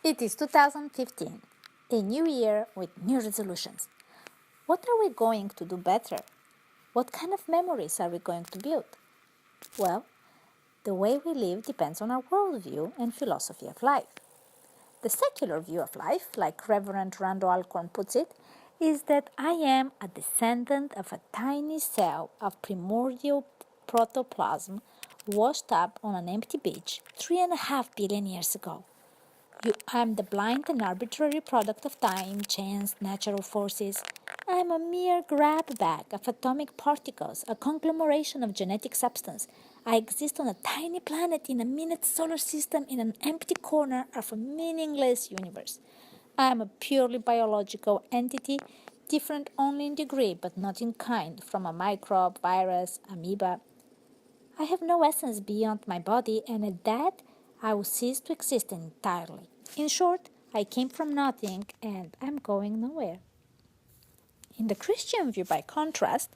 It is 2015, a new year with new resolutions. What are we going to do better? What kind of memories are we going to build? Well, the way we live depends on our worldview and philosophy of life. The secular view of life, like Reverend Randall Alcorn puts it, is that I am a descendant of a tiny cell of primordial protoplasm washed up on an empty beach 3.5 billion years ago. I am the blind and arbitrary product of time, chance, natural forces. I am a mere grab bag of atomic particles, a conglomeration of genetic substance. I exist on a tiny planet in a minute solar system in an empty corner of a meaningless universe. I am a purely biological entity, different only in degree but not in kind from a microbe, virus, amoeba. I have no essence beyond my body, and at that, I will cease to exist entirely. In short, I came from nothing and I'm going nowhere. In the Christian view, by contrast,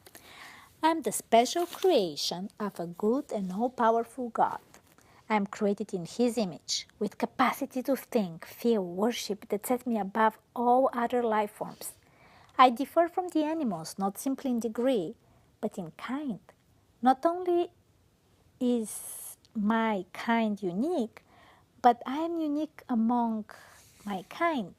I am the special creation of a good and all-powerful God. I am created in His image, with capacity to think, feel, worship that set me above all other life forms. I differ from the animals, not simply in degree, but in kind. Not only is my kind unique, but I am unique among my kind.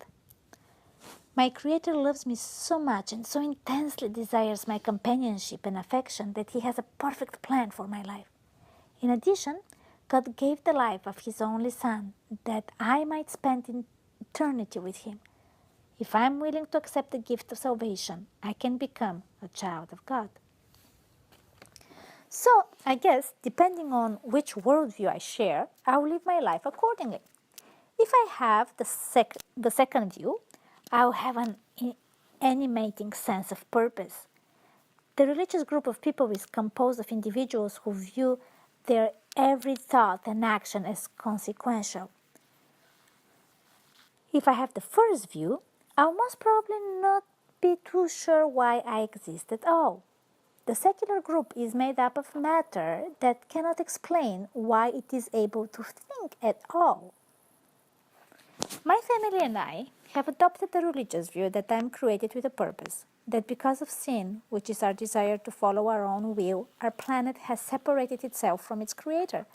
My Creator loves me so much and so intensely desires my companionship and affection that He has a perfect plan for my life. In addition, God gave the life of His only Son that I might spend eternity with Him. If I am willing to accept the gift of salvation, I can become a child of God. So, I guess, depending on which worldview I share, I will live my life accordingly. If I have the second view, I will have an animating sense of purpose. The religious group of people is composed of individuals who view their every thought and action as consequential. If I have the first view, I will most probably not be too sure why I exist at all. The secular group is made up of matter that cannot explain why it is able to think at all. My family and I have adopted the religious view that I am created with a purpose, that because of sin, which is our desire to follow our own will, our planet has separated itself from its creator,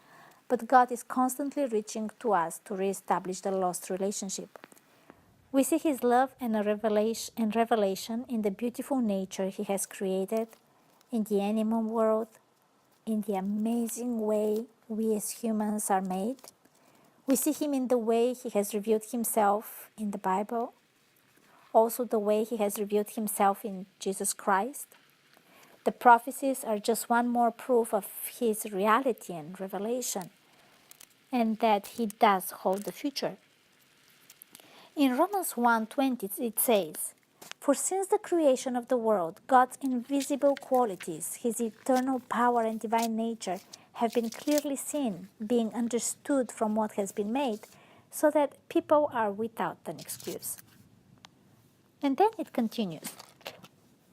but God is constantly reaching to us to reestablish the lost relationship. We see His love and revelation in the beautiful nature He has created, in the animal world, in the amazing way we as humans are made. We see Him in the way He has revealed Himself in the Bible, also the way He has revealed Himself in Jesus Christ. The prophecies are just one more proof of His reality and revelation, and that He does hold the future. In Romans 1:20 it says, "For since the creation of the world, God's invisible qualities, His eternal power and divine nature, have been clearly seen, being understood from what has been made, so that people are without an excuse." And then it continues.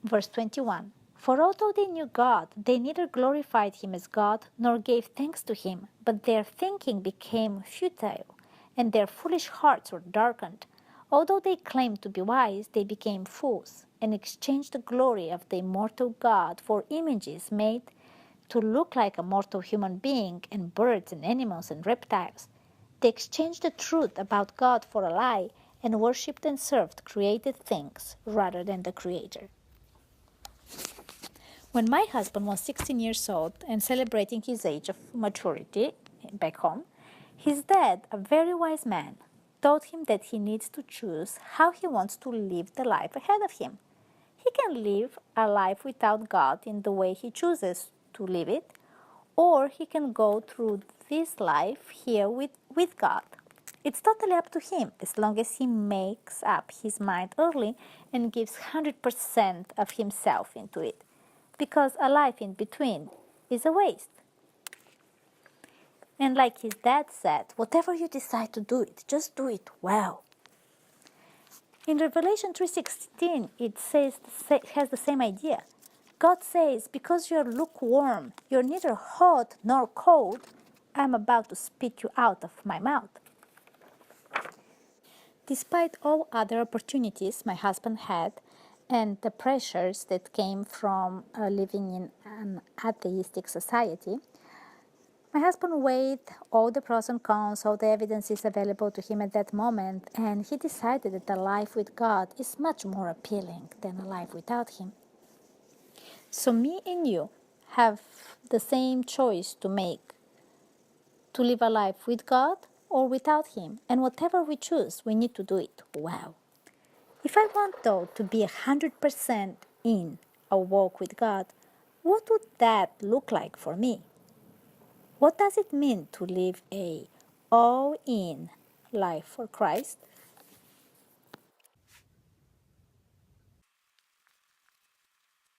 Verse 21, "For although they knew God, they neither glorified Him as God nor gave thanks to Him, but their thinking became futile, and their foolish hearts were darkened. Although they claimed to be wise, they became fools, and exchanged the glory of the immortal God for images made to look like a mortal human being and birds and animals and reptiles. They exchanged the truth about God for a lie and worshipped and served created things rather than the Creator." When my husband was 16 years old and celebrating his age of maturity back home, his dad, a very wise man, told him that he needs to choose how he wants to live the life ahead of him. He can live a life without God in the way he chooses to live it, or he can go through this life here with God. It's totally up to him, as long as he makes up his mind early and gives 100% of himself into it, because a life in between is a waste. And like his dad said, whatever you decide to do it, just do it well. In Revelation 3:16, it has the same idea. God says, "Because you're lukewarm, you're neither hot nor cold, I'm about to spit you out of my mouth." Despite all other opportunities my husband had and the pressures that came from living in an atheistic society, my husband weighed all the pros and cons, all the evidences available to him at that moment, and he decided that a life with God is much more appealing than a life without Him. So, me and you have the same choice to make, to live a life with God or without Him. And whatever we choose, we need to do it well. If I want, though, to be 100% in a walk with God, what would that look like for me? What does it mean to live a all-in life for Christ?